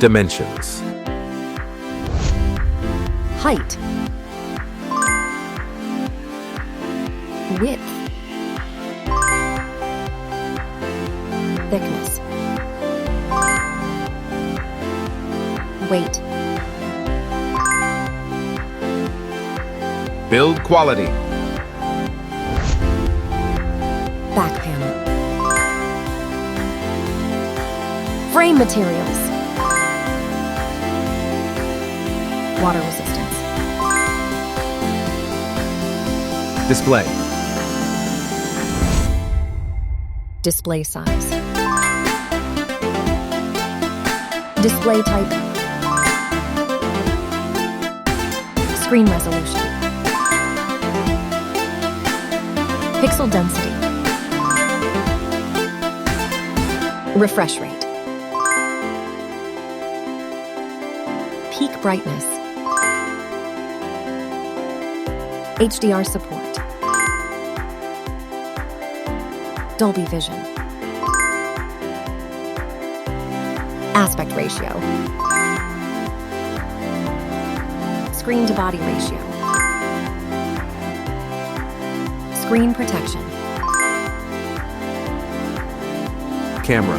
Dimensions. Height. Width. Thickness. Weight. Build quality. Back panel. Frame materials. Water resistance. Display. Display size. Display type. Screen resolution. Pixel density. Refresh rate. Peak brightness. HDR support. Dolby Vision. Aspect ratio. Screen to body ratio. Screen protection. Camera.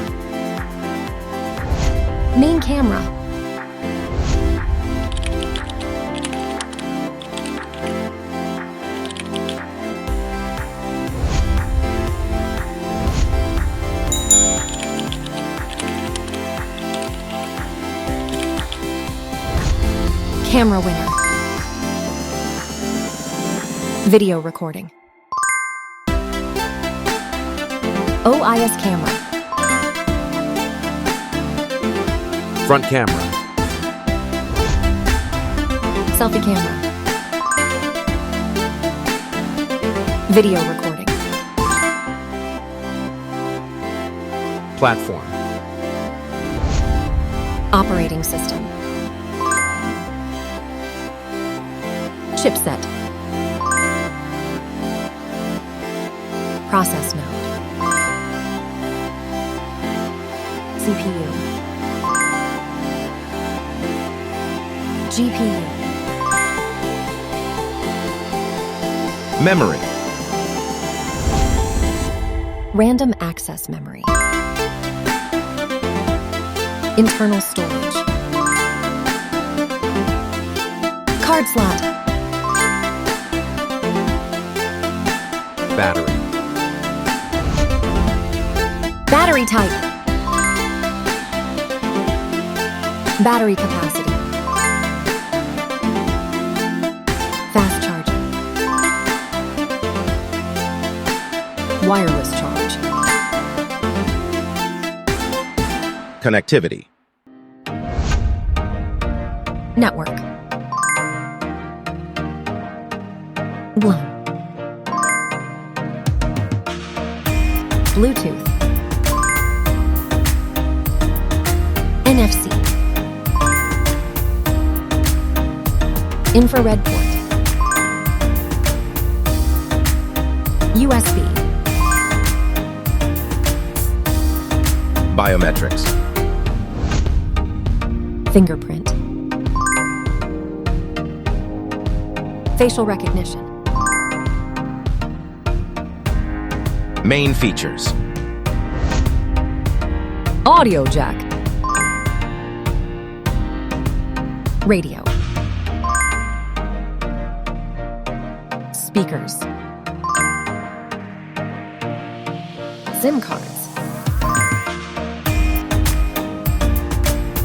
Main camera. Camera winner. Video recording. OIS camera. Front camera. Selfie camera. Video recording. Platform. Operating system. Chipset. Process node. CPU. GPU. Memory. Random access memory. Internal storage. Card slot. Battery. Battery type. Battery capacity. Fast charging. Wireless charge. Connectivity. Network. LAN. Bluetooth. NFC. Infrared port. USB. Biometrics. Fingerprint. Facial recognition. Main features. Audio jack. Radio. Speakers. SIM cards.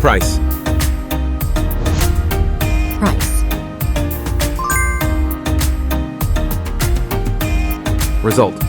Price. Price. Result.